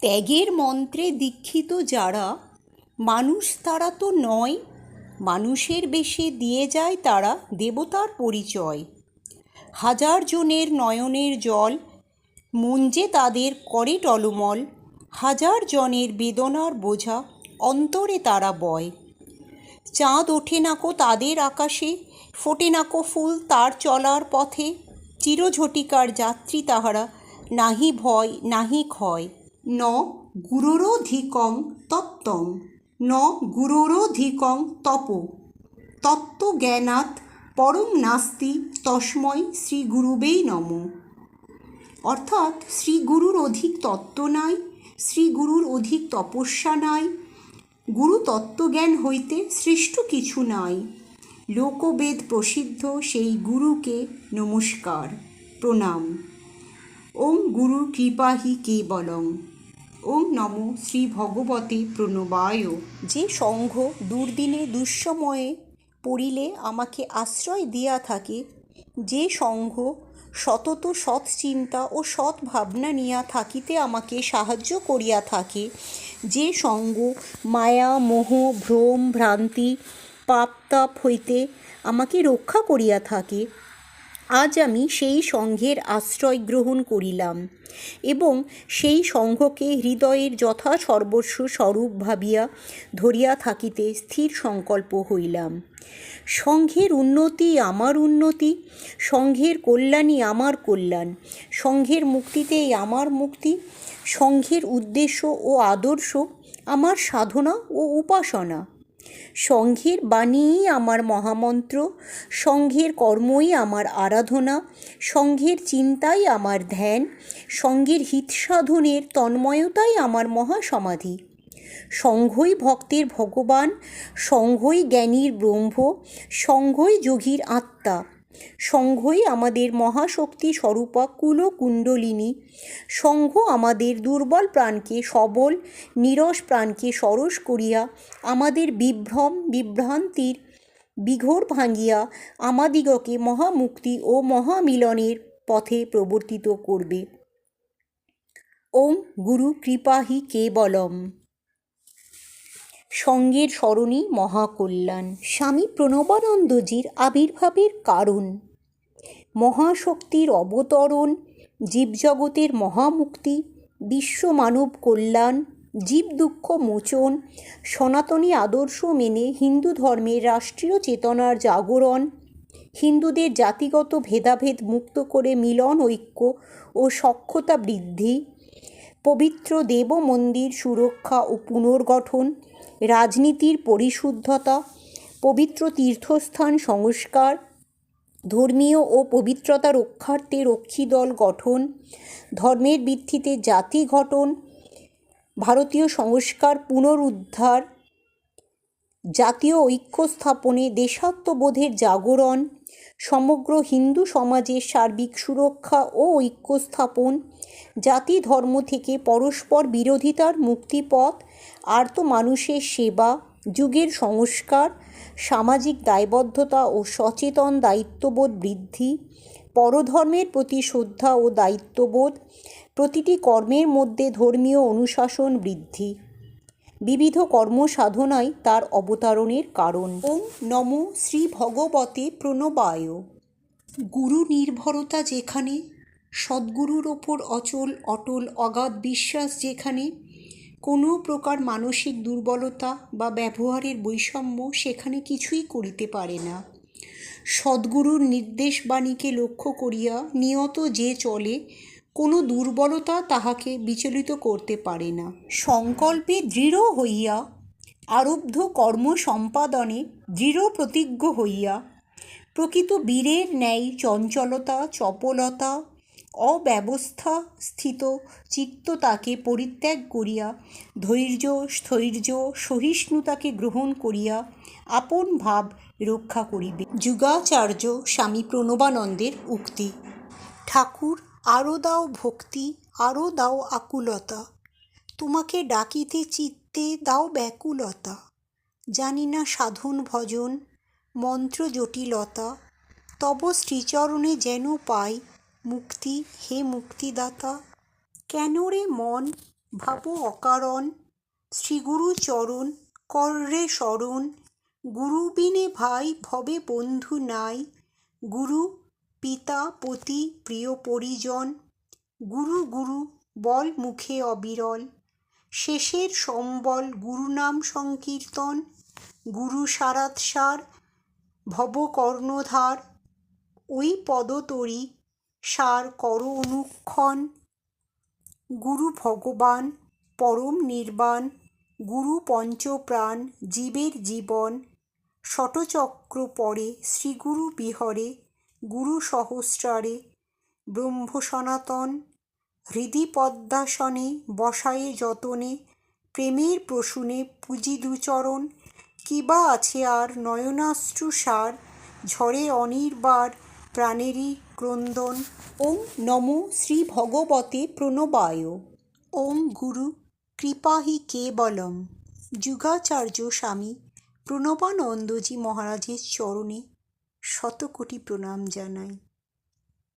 ত্যাগের মন্ত্রে দীক্ষিত যারা, মানুষ তারা তো নয়, মানুষের বেশে দিয়ে যায় তারা দেবতার পরিচয়। হাজার জনের নয়নের জল মন যে তাদের করে টলমল, হাজার জনের বেদনার বোঝা অন্তরে তারা বয়। চাঁদ ওঠে নাকো তাদের আকাশে, ফোটে নাকো ফুল তার চলার পথে, চিরঝটিকার যাত্রী তাহারা, নাহি ভয় নাহি ক্ষয়। ন গুরোরধিকং তত্ত্বং, ন গুরোরধিকং তপ, তত্ত্বজ্ঞানাৎ পরং নাস্তি তস্মৈ শ্রী গুরুবেই নমঃ। অর্থাৎ শ্রী গুরুর অধিক তত্ত্ব নাই, শ্রী গুরুর অধিক তপস্যা নাই, গুরু তত্ত্বজ্ঞান হইতে সৃষ্ট কিছু নাই। লোকবেদ প্রসিদ্ধ সেই গুরুকে নমস্কার, প্রণাম। ওম গুরু কৃপাহি কেবলং। ওম নমো শ্রী ভগবতে প্রণবায়। যে সংঘ দুর্দিনে দুঃসময়ে পড়িলে আমাকে আশ্রয় দিয়া থাকে, যে সংঘ সতত সৎ চিন্তা ও সৎ ভাবনা নিয়া থাকিতে আমাকে সাহায্য করিয়া থাকে, যে সঙ্গ মায়া মোহ ভ্রম ভ্রান্তি পাপ তাপ হইতে আমাকে রক্ষা করিয়া থাকে, আজ আমি সেই সংঘের আশ্রয় গ্রহণ করিলাম এবং সেই সংঘকে হৃদয়ের যথা সর্বস্ব স্বরূপ ভাবিয়া ধরিয়া থাকিতে স্থির সংকল্প হইলাম। সংঘের উন্নতি আমার উন্নতি, সংঘের কল্যাণই আমার কল্যাণ, সংঘের মুক্তিতেই আমার মুক্তি, সংঘের উদ্দেশ্য ও আদর্শ আমার সাধনা ও উপাসনা। সংঘের বাণীই আমার মহামন্ত্র, সংঘের কর্মই আমার আরাধনা, সংঘের চিন্তাই আমার ধ্যান, সংঘের হিতসাধনের তন্ময়তাই আমার মহাসমাধি। সংঘই ভক্তের ভগবান, সংঘই জ্ঞানীর ব্রহ্ম, সংঘই যোগীর আত্মা, সংঘই আমাদের মহাশক্তি স্বরূপা কুলকুণ্ডলিনী। সংঘ আমাদের দুর্বল প্রাণকে সবল, নীরস প্রাণকে সরস করিয়া আমাদের বিভ্রম বিভ্রান্তির বিঘোর ভাঙিয়া আমাদিগকে মহামুক্তি ও মহামিলনের পথে প্রবর্তিত করবে। ওম গুরু কৃপাহি কেবলম। সংঘের স্মরণই মহাকল্যাণ। স্বামী প্রণবানন্দজির আবির্ভাবের কারণ: মহাশক্তির অবতরণ, জীবজগতের মহামুক্তি, বিশ্ব মানব কল্যাণ, জীব দুঃখ মোচন, সনাতনী আদর্শ মেনে হিন্দু ধর্মের রাষ্ট্রীয় চেতনার জাগরণ, হিন্দুদের জাতিগত ভেদাভেদ মুক্ত করে মিলন ঐক্য ও সখ্যতা বৃদ্ধি, পবিত্র দেব মন্দির সুরক্ষা ও পুনর্গঠন, রাজনীতির পরিশুদ্ধতা, পবিত্র তীর্থস্থান সংস্কার, ধর্মীয় ও পবিত্রতা রক্ষার্থে রক্ষী দল গঠন, ধর্মের ভিত্তিতে জাতি গঠন, ভারতীয় সংস্কার পুনরুদ্ধার, জাতীয় ঐক্য স্থাপনে দেশাত্মবোধের জাগরণ, সমগ্র হিন্দু সমাজের সার্বিক সুরক্ষা ও ঐক্য স্থাপন, জাতি ধর্ম থেকে পরস্পর বিরোধিতার মুক্তিপথ, আর্ত মানুষের সেবা, যুগের সংস্কার, সামাজিক দায়বদ্ধতা ও সচেতন দায়িত্ববোধ বৃদ্ধি, পরধর্মের প্রতি শ্রদ্ধা ও দায়িত্ববোধ, প্রতিটি কর্মের মধ্যে ধর্মীয় অনুশাসন বৃদ্ধি। বিবিধ কর্মসাধনাই তার অবতারণের কারণ। ওম নমো শ্রী ভগবতে প্রণবায়। গুরু নির্ভরতা যেখানে, সদ্গুরুর ওপর অচল অটল অগাধ বিশ্বাস যেখানে, কোনো প্রকার মানসিক দুর্বলতা বা ব্যবহারের বৈষম্য সেখানে কিছুই করিতে পারে না। সদ্গুরুর নির্দেশবাণীকে লক্ষ্য করিয়া নিয়ত যে চলে, কোনো দুর্বলতা তাহাকে বিচলিত করতে পারে না। সংকল্পে দৃঢ় হইয়া, আরব্ধ কর্ম সম্পাদনে দৃঢ় প্রতিজ্ঞ হইয়া, প্রকৃত বীরের ন্যায় চঞ্চলতা চপলতা অব্যবস্থা স্থিত চিত্ততাকে পরিত্যাগ করিয়া ধৈর্য স্থৈর্য সহিষ্ণুতাকে গ্রহণ করিয়া আপন ভাব রক্ষা করিবে। যুগাচার্য স্বামী প্রণবানন্দের উক্তি। ঠাকুর, আরও দাও ভক্তি, আরও দাও আকুলতা, তোমাকে ডাকিতে চিত্তে দাও ব্যাকুলতা, জানি না সাধন ভজন মন্ত্র জটিলতা, তব শ্রীচরণে যেন পাই মুক্তি হে মুক্তিদাতা। কেন রে মন ভাবো অকারণ, শ্রীগুরু চরণ কররে স্মরণ। গুরু বিনে ভাই ভবে বন্ধু নাই, গুরু পিতা পতি প্রিয় পরিজন। গুরু গুরু বল মুখে অবিরল, শেষের সম্বল গুরু নাম সংকীর্তন। গুরু সারাৎসার ভব কর্ণধার, ওই পদতরি সার কর অনুক্ষণ। গুরু ভগবান পরম নির্বাণ, গুরু পঞ্চপ্রাণ জীবের জীবন। ষটচক্র পরে শ্রীগুরু বিহরে, গুরু সহস্রারে ব্রহ্ম সনাতন। হৃদি পদ্মাসনে বসায়ে যতনে, প্রেমের প্রসূনে পূজি দুচরণ। কিবা আছে আর নয়নাশ্রু সার, ঝরে অনির্বার প্রাণেরই ক্রন্দন। ওম নমো শ্রী ভগবতে প্রণবায়। ওম গুরু কৃপাহি কেবলম। যুগাচার্য স্বামী প্রণবানন্দজি মহারাজের চরণে শতকোটি প্রণাম জানাই।